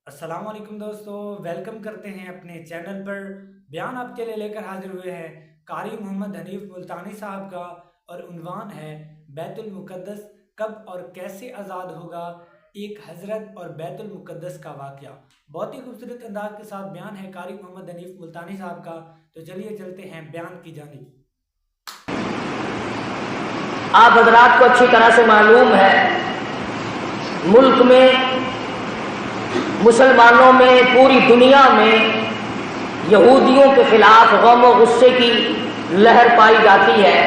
السلام علیکم دوستو، ویلکم کرتے ہیں اپنے چینل پر۔ بیان آپ کے لیے لے کر حاضر ہوئے ہیں قاری محمد حنیف ملتانی صاحب کا، اور عنوان ہے بیت المقدس کب اور کیسے آزاد ہوگا، ایک حضرت اور بیت المقدس کا واقعہ۔ بہت ہی خوبصورت انداز کے ساتھ بیان ہے قاری محمد حنیف ملتانی صاحب کا، تو چلیے چلتے ہیں بیان کی جانب۔ آپ حضرات کو اچھی طرح سے معلوم ہے، ملک میں، مسلمانوں میں، پوری دنیا میں یہودیوں کے خلاف غم و غصے کی لہر پائی جاتی ہے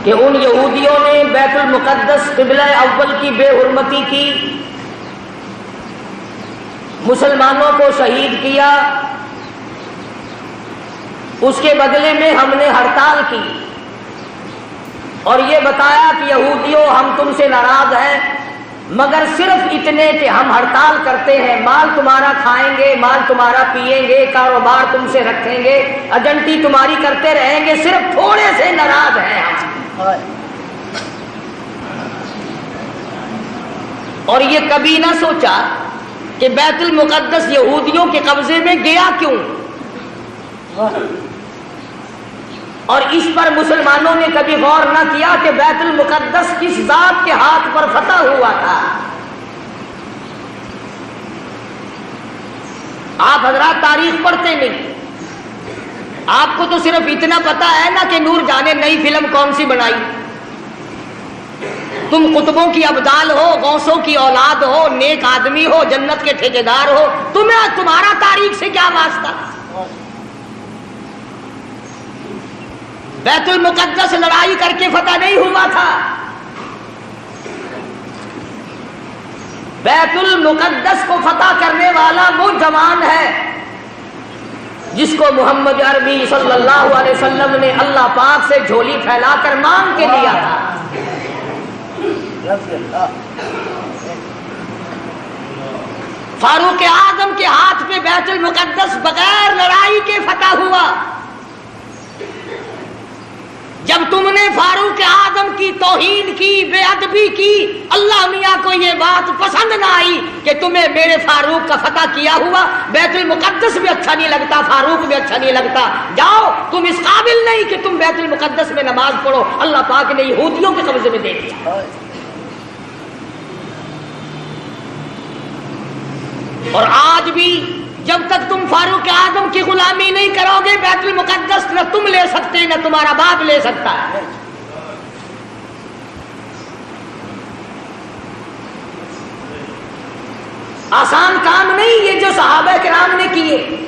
کہ ان یہودیوں نے بیت المقدس قبلہ اول کی بے حرمتی کی، مسلمانوں کو شہید کیا، اس کے بدلے میں ہم نے ہڑتال کی اور یہ بتایا کہ یہودیوں ہم تم سے ناراض ہیں، مگر صرف اتنے کہ ہم ہڑتال کرتے ہیں، مال تمہارا کھائیں گے، مال تمہارا پیئیں گے، کاروبار تم سے رکھیں گے، ایجنٹی تمہاری کرتے رہیں گے، صرف تھوڑے سے ناراض ہیں ہم۔ اور یہ کبھی نہ سوچا کہ بیت المقدس یہودیوں کے قبضے میں گیا کیوں، اور اس پر مسلمانوں نے کبھی غور نہ کیا کہ بیت المقدس کس ذات کے ہاتھ پر فتح ہوا تھا۔ آپ حضرات تاریخ پڑھتے نہیں، آپ کو تو صرف اتنا پتا ہے نا کہ نور جان نے نئی فلم کون سی بنائی۔ تم قطبوں کی ابدال ہو، غوثوں کی اولاد ہو، نیک آدمی ہو، جنت کے ٹھیکیدار ہو، تمہارا تاریخ سے کیا واسطہ؟ بیت المقدس لڑائی کر کے فتح نہیں ہوا تھا، بیت المقدس کو فتح کرنے والا وہ جوان ہے جس کو محمد عربی صلی اللہ علیہ وسلم نے اللہ پاک سے جھولی پھیلا کر مانگ کے لیا تھا۔ فاروق اعظم کے ہاتھ پہ بیت المقدس بغیر لڑائی کے فتح ہوا۔ جب تم نے فاروق اعظم کی توہین کی، بے ادبی کی، اللہ میاں کو یہ بات پسند نہ آئی کہ تمہیں میرے فاروق کا فتح کیا ہوا، بیت المقدس بھی اچھا نہیں لگتا، فاروق بھی اچھا نہیں لگتا، جاؤ تم اس قابل نہیں کہ تم بیت المقدس میں نماز پڑھو، اللہ پاک نے یہودیوں کے قبضے میں دے دیا۔ اور آج بھی جب تک تم فاروق اعظم کی غلامی نہیں کرو گے، بیت المقدس نہ تم لے سکتے نہ تمہارا باپ لے سکتا ہے۔ آسان کام نہیں یہ جو صحابہ کرام نے کیے۔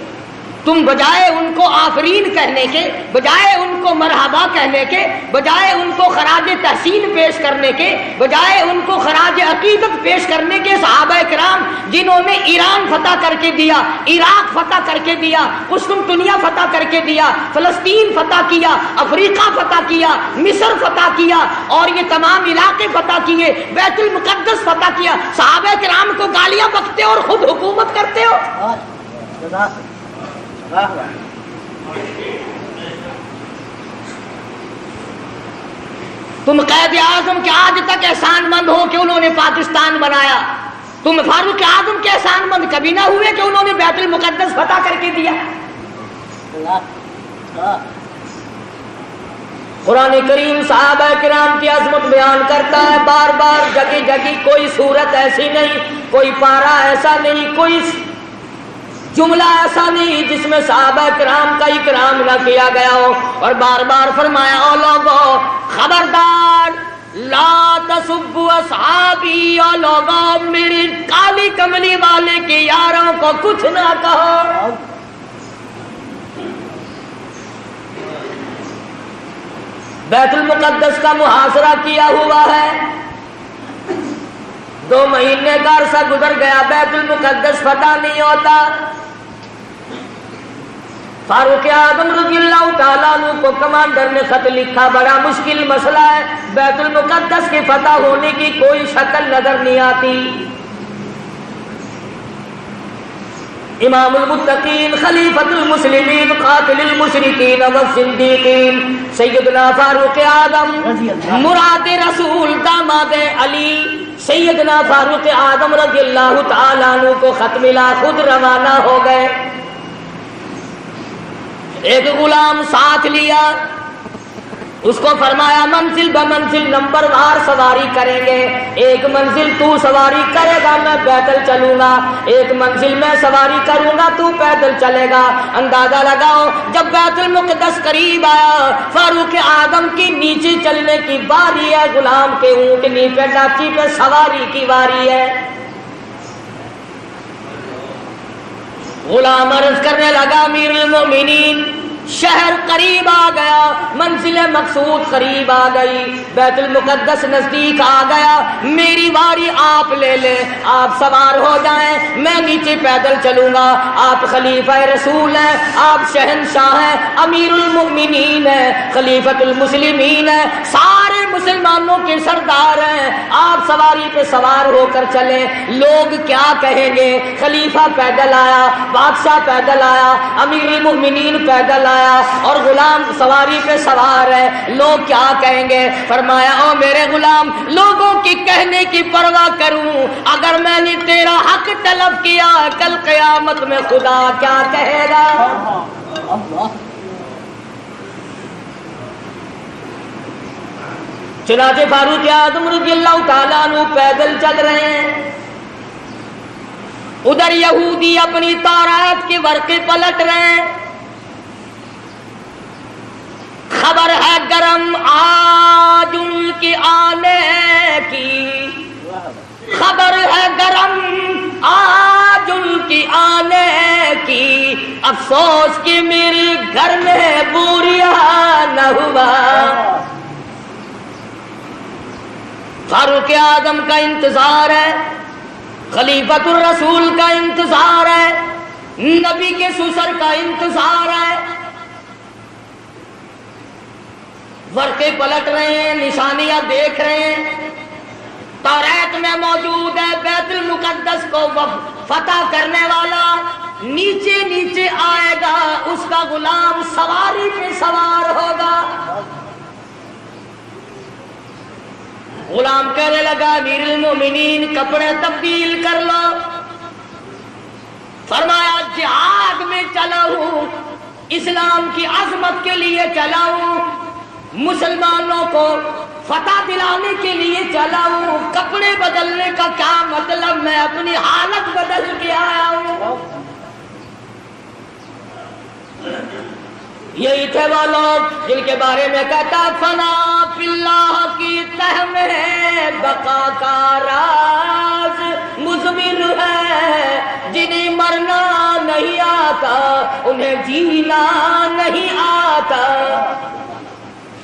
تم بجائے ان کو آفرین کہنے کے، بجائے ان کو مرحبا کہنے کے، بجائے ان کو خراج تحسین پیش کرنے کے، بجائے ان کو خراج عقیدت پیش کرنے کے، صحابہ کرام جنہوں نے ایران فتح کر کے دیا، عراق فتح کر کے دیا، قسطنطنیہ فتح کر کے دیا، فلسطین فتح کیا، افریقہ فتح کیا، مصر فتح کیا، اور یہ تمام علاقے فتح کیے، بیت المقدس فتح کیا، صحابہ کرام کو گالیاں بکتے اور خود حکومت کرتے ہو۔ تم قائد اعظم کے آج تک احسان مند ہو کہ انہوں نے پاکستان بنایا، تم فاروق اعظم کے احسان مند کبھی نہ ہوئے کہ انہوں نے بیت المقدس فتح کر کے دیا۔ قرآن کریم صحابہ کرام کی عظمت بیان کرتا ہے، بار بار جگہ جگہ، کوئی صورت ایسی نہیں، کوئی پارہ ایسا نہیں، کوئی جملہ ایسا نہیں جس میں صحابہ کرام کا اکرام نہ کیا گیا ہو، اور بار بار فرمایا، او لوگو خبردار لا تسبوا اصحابی، او لوگو میری کالی کملی والے کے یاروں کو کچھ نہ کہو۔ بیت المقدس کا محاصرہ کیا ہوا ہے، 2 مہینے کا عرصہ گزر گیا، بیت المقدس فتح نہیں ہوتا۔ فاروق اعظم رضی اللہ تعالیٰ عنہ کو کمانڈر نے خط لکھا، بڑا مشکل مسئلہ ہے، بیت المقدس کے فتح ہونے کی کوئی شکل نظر نہیں آتی۔ امام المتقین، خلیفۃ المسلمین، قاتل المشرکین والصدیقین، سیدنا فاروق اعظم، مراد رسول، داماد علی سیدنا فاروق اعظم رضی اللہ تعالیٰ عنہ کو خط ملا، خود روانہ ہو گئے، ایک غلام ساتھ لیا، اس کو فرمایا منزل بمنزل نمبر وار سواری کریں گے، ایک منزل تو سواری کرے گا میں پیدل چلوں گا، ایک منزل میں سواری کروں گا تو پیدل چلے گا۔ اندازہ لگاؤ جب بیت المقدس قریب آیا، فاروق اعظم کی نیچے چلنے کی باری ہے، غلام کے اونٹنی پہ ڈاچی پہ سواری کی باری ہے۔ غلام عرض کرنے لگا امیر المومنین شہر قریب آ گیا، منزل مقصود قریب آ گئی، بیت المقدس نزدیک آ گیا، میری باری آپ لے لیں، آپ سوار ہو جائیں، میں نیچے پیدل چلوں گا۔ آپ خلیفہ رسول ہیں، آپ شہنشاہ ہیں، امیر المؤمنین ہیں، خلیفۃ المسلمین ہیں، سارے مسلمانوں کے سردار ہیں، آپ سواری پہ سوار ہو کر چلیں، لوگ کیا کہیں گے؟ خلیفہ پیدل آیا، بادشاہ پیدل آیا، امیر المؤمنین پیدل آیا اور غلام سواری پہ سوار ہے، لوگ کیا کہیں گے؟ فرمایا او میرے غلام، لوگوں کی کہنے کی پرواہ کروں، اگر میں نے تیرا حق طلب کیا کل قیامت میں خدا کیا کہے گا؟ چنانچہ فاروق اعظم رضی اللہ تعالیٰ عنہ پیدل چل رہے ہیں، ادھر یہودی اپنی تورات کے ورقے پلٹ رہے ہیں، خبر ہے گرم آج ان کے آنے کی، خبر ہے گرم آج ان کی آنے کی، افسوس کہ میرے گھر میں بوریا نہ ہوا۔ فاروق اعظم کا انتظار ہے، خلیفۃ الرسول کا انتظار ہے، نبی کے سسر کا انتظار ہے، ورقے پلٹ رہے ہیں، نشانیاں دیکھ رہے ہیں، تورات میں موجود ہے بیت المقدس کو فتح کرنے والا نیچے نیچے آئے گا، اس کا غلام سواری پہ سوار ہوگا۔ غلام کہنے لگا امیر المومنین کپڑے تبدیل کر لو، فرمایا جہاد میں چلا ہوں، اسلام کی عظمت کے لیے چلا ہوں، مسلمانوں کو فتح دلانے کے لیے چلا ہوں، کپڑے بدلنے کا کیا مطلب، میں اپنی حالت بدل کے آیا ہوں۔ یہی تھے وہ لوگ جن کے بارے میں کہتا فنا فی اللہ کی تہ میں بقا کا راز مضمر ہے، جنہیں مرنا نہیں آتا انہیں جینا نہیں آتا۔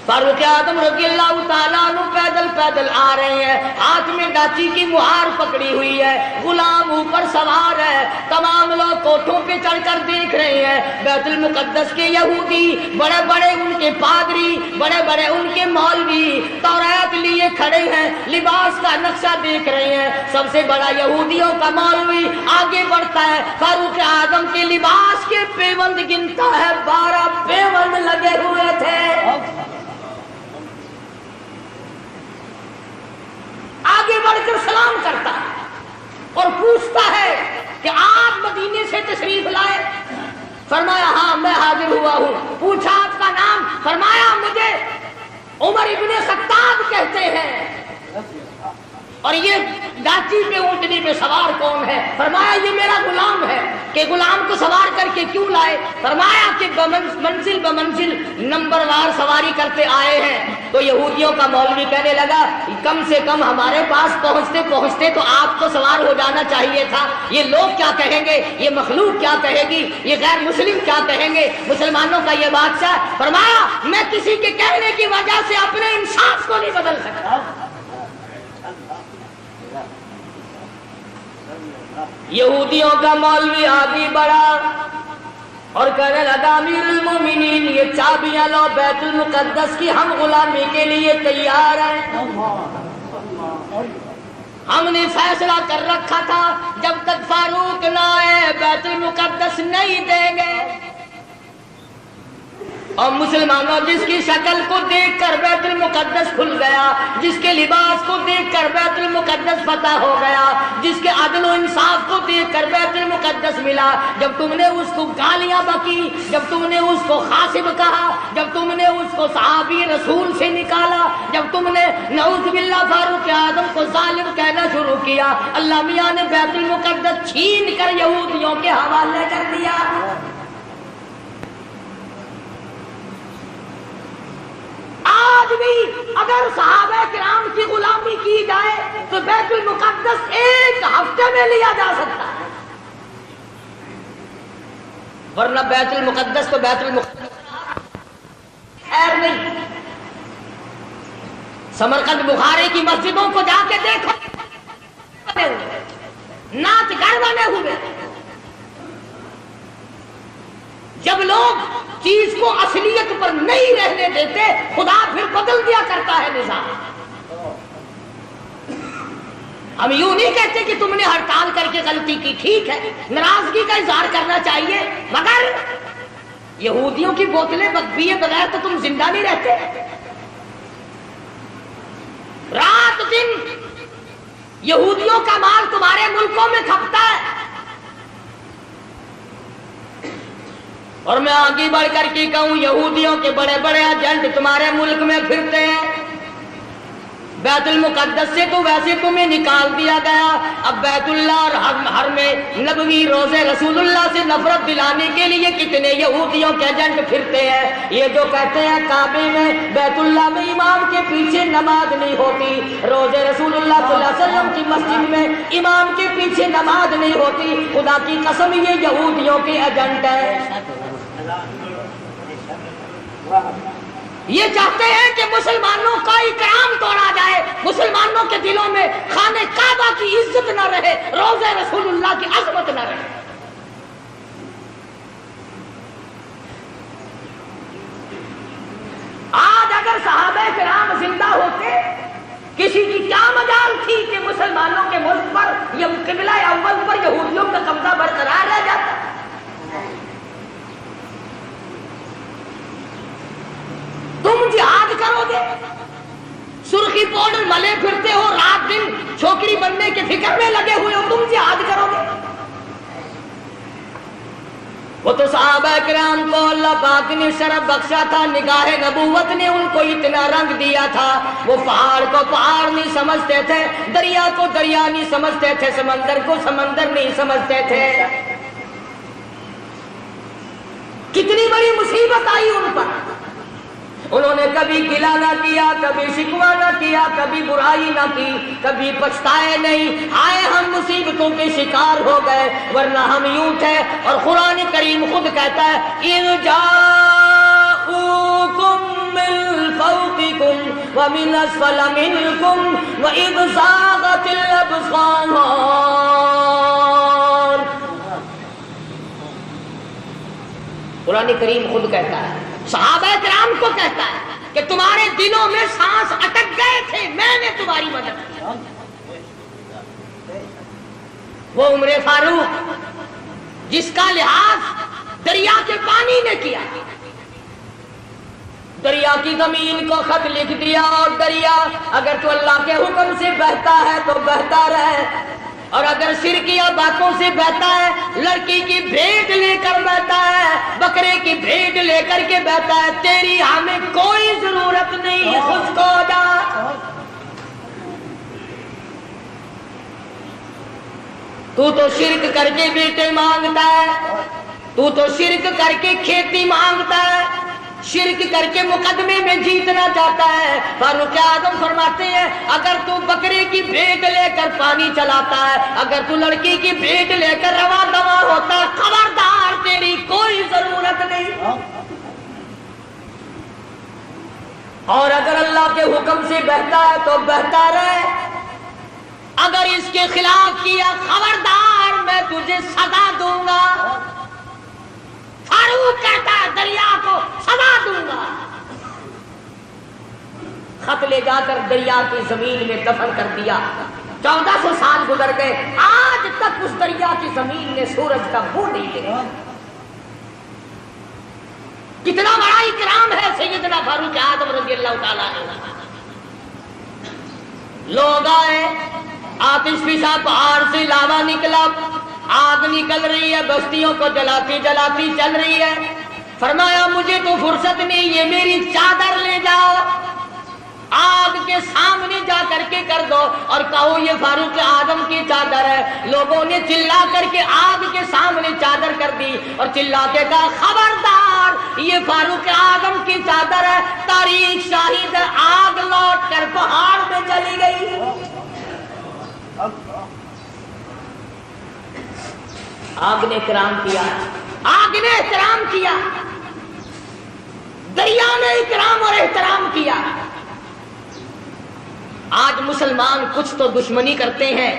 فاروق اعظم رضی اللہ تعالیٰ عنہ پیدل پیدل آ رہے ہیں، ہاتھ میں ڈاچی کی مہار پکڑی ہوئی ہے، غلام اوپر سوار ہے، تمام لوگ کوٹھوں پہ چڑھ کر دیکھ رہے ہیں، بیت المقدس کے یہودی، بڑے بڑے ان کے پادری، بڑے بڑے ان کے مولوی تورات لیے کھڑے ہیں، لباس کا نقشہ دیکھ رہے ہیں۔ سب سے بڑا یہودیوں کا مولوی آگے بڑھتا ہے، فاروق اعظم کے لباس کے پیوند گنتا ہے، 12 پیوند لگے ہوئے تھے۔ آگے بڑھ کر سلام کرتا ہے اور پوچھتا ہے کہ آپ مدینے سے تشریف لائے؟ فرمایا ہاں میں حاضر ہوا ہوں۔ پوچھا آپ کا نام؟ فرمایا مجھے عمر ابن خطاب کہتے ہیں۔ اور یہ ڈاچی پہ اونٹنی پہ سوار کون ہے؟ فرمایا یہ میرا غلام ہے۔ کہ غلام کو سوار کر کے کیوں لائے؟ فرمایا کہ منزل بمنزل نمبر وار سواری کرتے آئے ہیں۔ تو یہودیوں کا مولوی کہنے لگا کم سے کم ہمارے پاس پہنچتے پہنچتے تو آپ کو سوار ہو جانا چاہیے تھا، یہ لوگ کیا کہیں گے، یہ مخلوق کیا کہے گی، یہ غیر مسلم کیا کہیں گے، مسلمانوں کا یہ بادشاہ۔ فرمایا میں کسی کے کہنے کی وجہ سے اپنے انصاف کو نہیں بدل سکتا۔ یہودیوں کا مولوی آگے بڑھا اور کہنے لگا امیر المومنین یہ چابیاں لو بیت المقدس کی، ہم غلامی کے لیے تیار ہیں۔ ہم نے فیصلہ کر رکھا تھا جب تک فاروق نہ آئے بیت المقدس نہیں دیں گے۔ اور مسلمانوں جس کی شکل کو دیکھ کر بیت المقدس کھل گیا، جس کے لباس کو دیکھ کر بیت المقدس فتح ہو گیا، جس کے عدل و انصاف کو دیکھ کر بیت المقدس ملا، جب تم نے اس کو گالیاں بکی، جب تم نے اس کو خاصب کہا، جب تم نے اس کو صحابی رسول سے نکالا، جب تم نے نعوذ باللہ فاروق اعظم کو ظالم کہنا شروع کیا، اللہ میاں نے بیت المقدس چھین کر یہودیوں کے حوالے کر دیا۔ آج بھی اگر صحابہ کرام کی غلامی کی جائے تو بیت المقدس ایک ہفتے میں لیا جا سکتا ہے، ورنہ بیت المقدس تو بیت المقدس خیر نہیں۔ سمرقند بخاری کی مسجدوں کو جا کے دیکھو، ناچ گھر بنے ہوئے۔ جب لوگ چیز کو اصلیت پر نہیں رہنے دیتے، خدا پھر بدل دیا کرتا ہے نظام۔ ہم یوں نہیں کہتے کہ تم نے ہڑتال کر کے غلطی کی، ٹھیک ہے، ناراضگی کا اظہار کرنا چاہیے، مگر یہودیوں کی بوتلیں پیے بغیر تو تم زندہ نہیں رہتے۔ رات دن یہودیوں کا مال تمہارے ملکوں میں کھپتا ہے، اور میں آگے بڑھ کر کے کہوں یہودیوں کے بڑے بڑے ایجنٹ تمہارے ملک میں پھرتے ہیں۔ بیت المقدس سے تو ویسے تمہیں نکال دیا گیا، اب بیت اللہ اور حرم نبوی روزے رسول اللہ سے نفرت دلانے کے لیے کتنے یہودیوں کے ایجنٹ پھرتے ہیں۔ یہ جو کہتے ہیں کعبے میں بیت اللہ میں امام کے پیچھے نماز نہیں ہوتی، روزے رسول اللہ صلی اللہ علیہ وسلم کی مسجد میں امام کے پیچھے نماز نہیں ہوتی، خدا کی قسم یہ یہودیوں کے ایجنٹ ہیں۔ یہ چاہتے ہیں کہ مسلمانوں کا اکرام توڑا جائے، مسلمانوں کے دلوں میں خانہ کعبہ کی عزت نہ رہے، روزے رسول اللہ کی عظمت نہ رہے۔ آج اگر صحابہ کرام زندہ ہوتے، کسی کی کیا مجال تھی کہ مسلمانوں کے ملک پر یا قبلہ اول پر یہودیوں کا قبضہ برقرار رہ جاتا۔ تم جہاد کرو گے، سرخی پاؤڈر ملے پھرتے ہو، رات دن چھوکری بننے کے فکر میں لگے ہوئے ہو، تم جہاد کرو گے؟ وہ تو صحابہ کرام کو اللہ پاک نے شرف بخشا تھا، نگاہ نبوت نے ان کو اتنا رنگ دیا تھا، وہ پہاڑ کو پہاڑ نہیں سمجھتے تھے، دریا کو دریا نہیں سمجھتے تھے، سمندر کو سمندر نہیں سمجھتے تھے۔ کتنی بڑی مصیبت آئی ان پر، انہوں نے کبھی گلہ نہ کیا، کبھی شکوہ نہ کیا، کبھی برائی نہ کی، کبھی پچھتائے نہیں، آئے ہم مصیبتوں کے شکار ہو گئے، ورنہ ہم یوں تھے۔ اور قرآن کریم خود کہتا ہے اِذْ جَاءُوكُم مِّن فَوْقِكُمْ وَمِنْ أَسْفَلَ مِنْكُمْ وَإِذْ زَاغَتِ الْأَبْصَارُ۔ قرآن کریم خود کہتا ہے، صحابہ کرام کو کہتا ہے کہ تمہارے دلوں میں سانس اٹک گئے تھے، میں نے تمہاری مدد کی۔ وہ عمر فاروق جس کا لحاظ دریا کے پانی نے کیا، دریا کی زمین کو خط لکھ دیا، اور دریا اگر تو اللہ کے حکم سے بہتا ہے تو بہتا رہے، اور اگر شرکیہ باتوں سے بہتا ہے، لڑکی کی بھیٹ لے کر بہتا ہے، بکرے کی بھیٹ لے کر کے بہتا ہے، تیری ہمیں کوئی ضرورت نہیں، خشک ہو جا۔ تو شرک کر کے بیٹے مانگتا ہے، تو شرک کر کے کھیتی مانگتا ہے، شرک کر کے مقدمے میں جیتنا چاہتا ہے۔ فاروق اعظم فرماتے ہیں اگر تو بکرے کی بھیٹ لے کر پانی چلاتا ہے، اگر تو لڑکی کی بھیٹ لے کر رواں دواں ہوتا ہے، خبردار تیری کوئی ضرورت نہیں۔ اور اگر اللہ کے حکم سے بہتا ہے تو بہتا رہے، اگر اس کے خلاف کیا خبردار میں تجھے سزا دوں گا۔ فاروق کہتا ہے دریا کو سزا دوں گا۔ خط لے جا کر دریا کی زمین میں دفن کر دیا۔ 1400 سال گزر گئے، آج تک اس دریا کی زمین نے سورج کا منہ نہیں دیکھا۔ کتنا بڑا اکرام ہے سیدنا فاروق اعظم رضی اللہ تعالیٰ عنہ۔ لوگ آئے، آتش فشاں پہاڑ سے لاوا نکلا، آگ نکل رہی ہے، بستیوں کو جلاتی جلاتی چل رہی ہے۔ فرمایا مجھے تو فرصت نہیں، یہ میری چادر لے جاؤ، آگ کے سامنے جا کر کے کر دو اور کہو یہ فاروق اعظم کی چادر ہے۔ لوگوں نے چلا کر کے آگ کے سامنے چادر کر دی اور چلا کے کہا خبردار یہ فاروق اعظم کی چادر ہے، تاریخ شاہد ہے، آگ لوٹ کر پہاڑ میں چلی گئی۔ آگ نے اکرام کیا، آگ نے احترام کیا، دریا نے اکرام اور احترام کیا۔ آج مسلمان کچھ تو دشمنی کرتے ہیں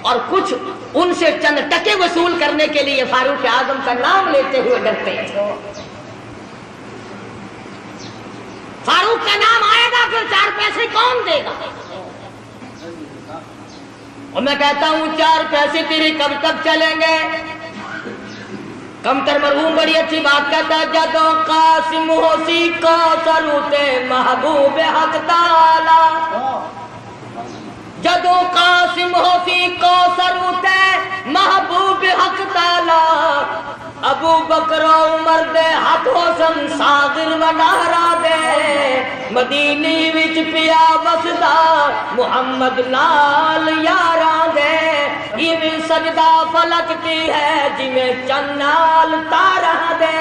اور کچھ ان سے چند ٹکے وصول کرنے کے لیے فاروق اعظم کا نام لیتے ہوئے ڈرتے ہیں۔ فاروق کا نام آئے گا پھر 4 پیسے کون دے گا؟ اور میں کہتا ہوں 4 پیسے تیرے کب تک چلیں گے؟ کمتر مرحوم بڑی اچھی بات کہتا ہے، جدو قاسم ہوسی کو سروتے محبوب حق تعالی، جدو قاسم ہوسی کو سروتے محبوب حق تعالی، ابو بکر و عمر دے ہاتھ حسن صاغر و نہرا دے، مدینی وچ پیا بسدا محمد نال یاراں دے، ایویں سجدہ فلک دی ہے جویں چنال تاراں دے۔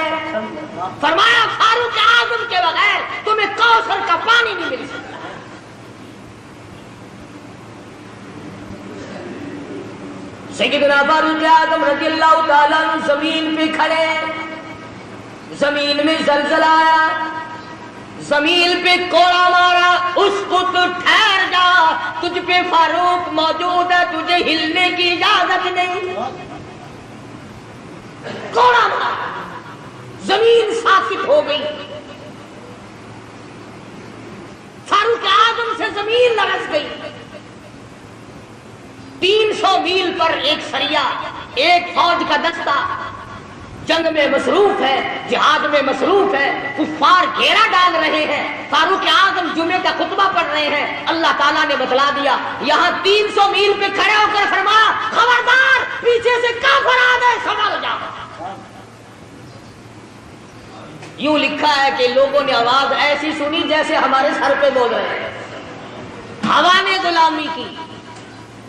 فرمایا فاروق اعظم کے بغیر تمہیں کوثر کا پانی نہیں مل سکتا۔ سیدنا فاروق اعظم رضی اللہ تعالیٰ عنہ زمین پہ کھڑے، زمین میں زلزلہ آیا، زمین پہ کوڑا مارا، اس کو تو ٹھہر جا، تجھ پہ فاروق موجود ہے، تجھے ہلنے کی اجازت نہیں۔ کوڑا مارا، زمین ساکت ہو گئی، فاروق اعظم سے زمین لرز گئی۔ 300 میل پر ایک سریا، ایک فوج کا دستہ جنگ میں مصروف ہے، جہاد میں مصروف ہے، کفار گھیرا ڈال رہے ہیں، فاروق اعظم جمعے کا خطبہ پڑھ رہے ہیں۔ اللہ تعالیٰ نے بتلا دیا، یہاں 300 میل پہ کھڑے ہو کر فرمایا خبردار پیچھے سے کافر آ گئے، سنبھل جاؤ۔ یوں لکھا ہے کہ لوگوں نے آواز ایسی سنی جیسے ہمارے سر پہ بول رہے ہیں۔ ہوا نے غلامی کی،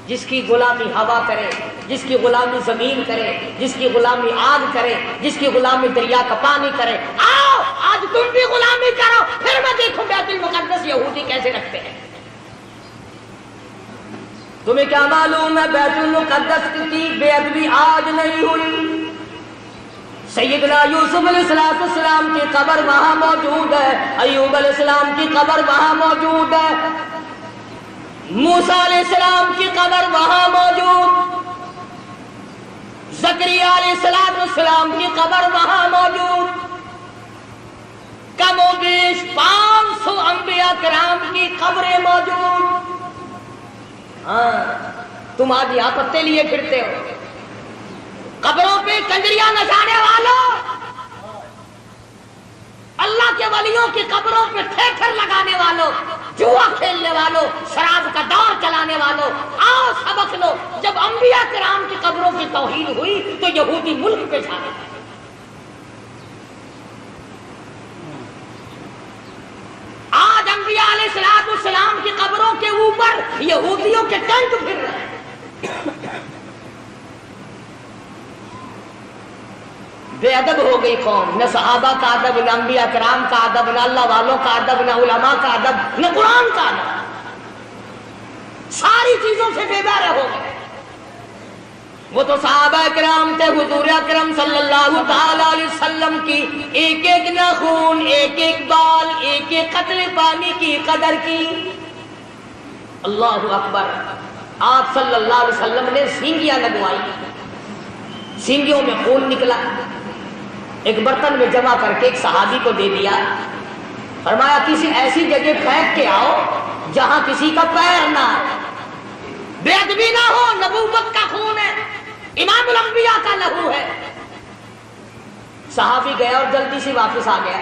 جس کی غلامی ہوا کرے، جس کی غلامی زمین کرے، جس کی غلامی آگ کرے، جس کی غلامی دریا کا پانی کرے، آؤ آج تم بھی غلامی کرو، پھر میں دیکھوں بیت المقدس یہودی کیسے رکھتے ہیں۔ تمہیں کیا معلوم ہے بیت المقدس کی بے ادبی آج نہیں ہوئی؟ سیدنا یوسف علیہ السلام کی قبر وہاں موجود ہے، ایوب علیہ السلام کی قبر وہاں موجود ہے، موسیٰ علیہ السلام کی قبر وہاں موجود، زکریا علیہ السلام کی قبر وہاں موجود، کم و بیش 500 انبیاء کرام کی قبریں موجود۔ ہاں تم آج یہاں پتے لیے پھرتے ہو، قبروں پہ کنجریاں نچانے والوں، اللہ کے ولیوں کی قبروں پہ تھیٹر لگانے والوں، جوا کھیلنے والوں، شراب کا دور چلانے والوں، آؤ سبق لو۔ جب انبیاء کرام کی قبروں کی توہین ہوئی تو یہودی ملک پہ چھا گئے۔ آج انبیاء علیہ السلام کی قبروں کے اوپر یہودیوں کے ٹینک پھر رہے ہیں۔ بے ادب ہو گئی قوم، نہ صحابہ کا ادب، نہ انبیاء کرام کا ادب، نہ اللہ والوں کا ادب، نہ علماء کا ادب، نہ قرآن کا ادب، ساری چیزوں سے بے بہرے ہو گئے۔ وہ تو صحابہ کرام تھے، حضور اکرم صلی اللہ تعالی علیہ وسلم کی ایک ایک ناخن، ایک ایک بال، ایک ایک قطرے پانی کی قدر کی۔ اللہ اکبر۔ آپ صلی اللہ علیہ وسلم نے سینگیاں لگوائی، سینگیوں میں خون نکلا، ایک برتن میں جمع کر کے ایک صحابی کو دے دیا، فرمایا کسی ایسی جگہ پھینک کے آؤ جہاں کسی کا پیر نہ، بے ادبی نہ ہو، نبوت کا خون ہے، امام الانبیاء کا لہو ہے۔ صحابی گیا اور جلدی سے واپس آ گیا۔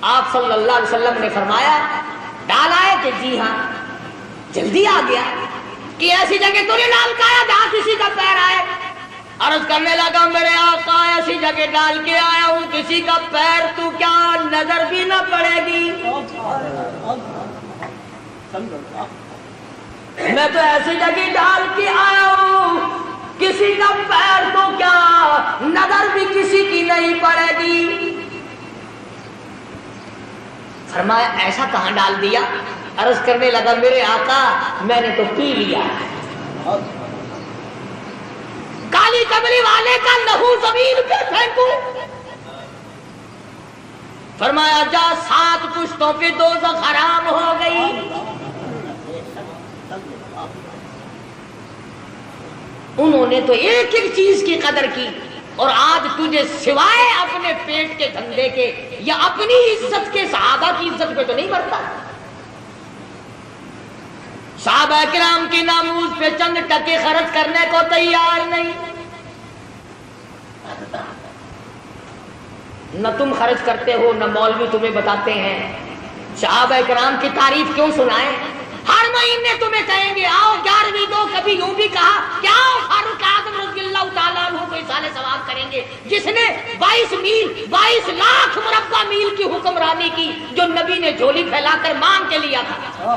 آپ صلی اللہ علیہ وسلم نے فرمایا ڈال آئے کہ جی ہاں، جلدی آ گیا کہ ایسی جگہ تو نہیں ڈال کے آیا جہاں کسی کا پیر آئے؟ عرض کرنے لگا میرے آقا ایسی جگہ ڈال کے آیا ہوں کسی کا پیر تو کیا نظر بھی نہ پڑے گی، میں تو ایسی جگہ ڈال کے آیا ہوں کسی کا پیر تو کیا نظر بھی کسی کی نہیں پڑے گی۔ فرمایا ایسا کہاں ڈال دیا؟ عرض کرنے لگا میرے آقا میں نے تو پی لیا، کالی کملی والے کا لہو زمین پہ پھینکوں؟ فرمایا جا 7 پشتوں پہ دوزخ حرام ہو گئی۔ انہوں نے تو ایک ایک چیز کی قدر کی، اور آج تجھے سوائے اپنے پیٹ کے دھندے کے یا اپنی عزت کے صحابہ کی عزت پہ تو نہیں مرتا۔ صحابہ کرام کی ناموز پہ چند ٹکے خرچ کرنے کو تیار نہیں، نہ تم خرچ کرتے ہو نہ مولوی تمہیں بتاتے ہیں۔ صحابہ کرام کی تعریف کیوں سنائیں؟ ہر مہینے تمہیں کہیں گے آؤ 11ویں دو، کبھی یوں بھی کہا کہ آؤ فاروق اعظم رضی اللہ تعالیٰ عنہ کو اصال ثواب کریں گے، جس نے 22 لاکھ مربع میل کی حکمرانی کی، جو نبی نے جھولی پھیلا کر مانگ کے لیا تھا۔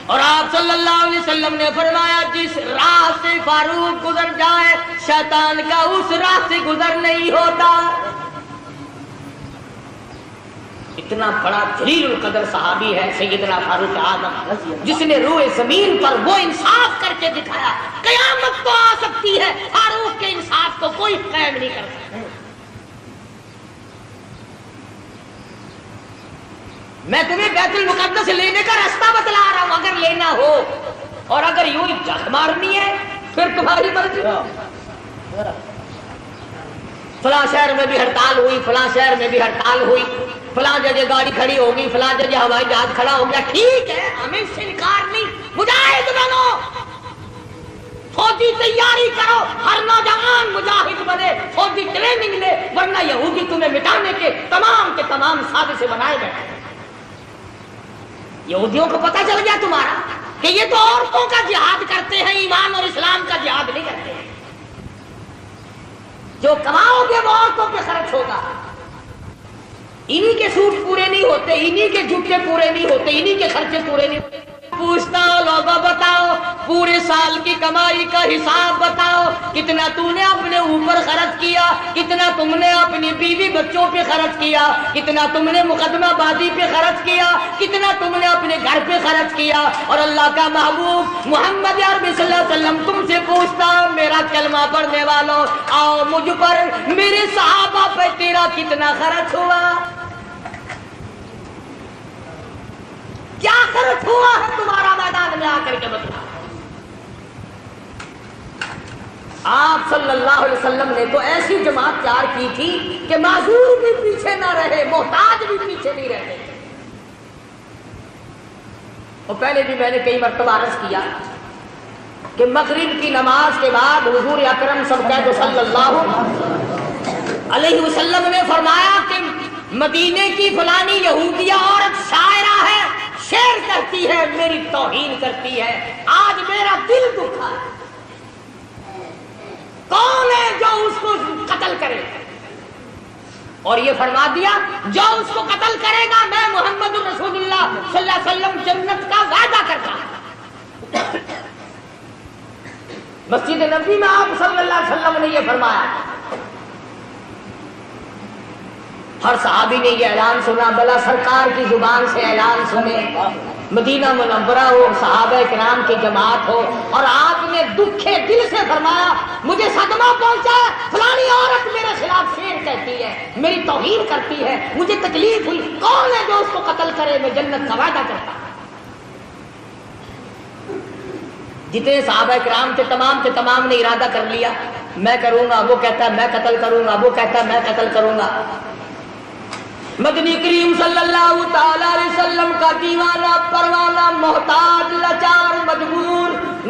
اور آپ صلی اللہ علیہ وسلم نے فرمایا جس راہ سے فاروق گزر جائے شیطان کا اس راہ سے گزر نہیں ہوتا۔ اتنا بڑا جلیل القدر صحابی ہے سیدنا فاروق اعظم، جس نے روئے زمین پر وہ انصاف کر کے دکھایا۔ قیامت تو آ سکتی ہے، فاروق کے انصاف کو کوئی قائم نہیں کر سکتا۔ میں تمہیں بیت المقدس لینے کا راستہ بتلا رہا ہوں، اگر لینا ہو، اور اگر یوں جھک مارنی ہے پھر تمہاری مرضی۔ فلاں شہر میں بھی ہڑتال ہوئی، فلاں شہر میں بھی ہڑتال ہوئی، فلاں جگہ گاڑی کھڑی ہوگی، فلاں جگہ ہوائی جہاز کھڑا ہو گیا، ٹھیک ہے ہمیں اس سے انکار نہیں، مجاہد بنو، فوجی تیاری کرو، ہر نوجوان مجاہد بنے، فوجی ٹریننگ لے، ورنہ یہودی تمہیں مٹانے کے تمام سازشیں بنائے بیٹھے۔ یہودیوں کو پتہ چل گیا تمہارا کہ یہ تو عورتوں کا جہاد کرتے ہیں، ایمان اور اسلام کا جہاد نہیں کرتے ہیں۔ جو کماؤ گے وہ عورتوں پہ خرچ ہوگا، انہی کے سوٹ پورے نہیں ہوتے، انہی کے جوتے پورے نہیں ہوتے، انہی کے خرچے پورے نہیں ہوتے۔ پوچھتا ہوں لوگوں بتاؤ پورے سال کی کمائی کا حساب بتاؤ، کتنا تو نے اپنے اوپر خرچ کیا، کتنا تم نے اپنی بیوی بچوں پہ خرچ کیا، کتنا تم نے مقدمہ بازی پہ خرچ کیا، کتنا تم نے اپنے گھر پہ خرچ کیا۔ اور اللہ کا محبوب محمد عربی صلی اللہ علیہ وسلم تم سے پوچھتا ہوں میرا کلمہ پڑھنے والوں، آؤ مجھ پر میرے صحابہ پہ تیرا کتنا خرچ ہوا؟ کیا خرچ ہوا ہے تمہارا میدان میں آ کر کے بتاؤ۔ آپ صلی اللہ علیہ وسلم نے تو ایسی جماعت تیار کی تھی کہ معذور بھی پیچھے نہ رہے، محتاج بھی پیچھے نہیں رہے۔ اور پہلے بھی میں نے کئی مرتبہ عرض کیا کہ مغرب کی نماز کے بعد حضور اکرم صلی اللہ علیہ وسلم نے فرمایا کہ مدینے کی فلانی یہودیہ عورت شاعرہ ہے، شعر کرتی ہے، میری توہین کرتی ہے، آج میرا دل دکھا ہے، کون ہے جو اس کو قتل کرے؟ اور یہ فرما دیا جو اس کو قتل کرے گا میں محمد رسول اللہ صلی اللہ علیہ وسلم جنت کا وعدہ کرتا ہوں۔ مسجد نبوی میں آپ صلی اللہ علیہ وسلم نے یہ فرمایا، ہر صحابی نے یہ اعلان سنا، بلا سرکار کی زبان سے اعلان سنے، مدینہ منورہ ہو، صحابہ کرام کی جماعت ہو، اور آپ نے دکھے دل سے فرمایا مجھے صدمہ پہنچا، فلانی عورت میرے خلاف شعر کہتی ہے، میری توہین کرتی ہے، مجھے تکلیف ہوئی، کون ہے جو اس کو قتل کرے؟ میں جنت کا وعدہ کرتا ہوں۔ جتنے صحابہ کرام کے تمام نے ارادہ کر لیا، میں کروں گا، وہ کہتا ہے میں قتل کروں گا، وہ کہتا ہے میں قتل کروں گا۔ مدنی کریم صلی اللہ تعالی علیہ وسلم کا دیوانہ پروانہ محتاج لاچار مجبور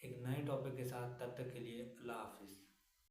ایک نئے ٹاپک کے ساتھ. تب تک کے لیے اللہ حافظ.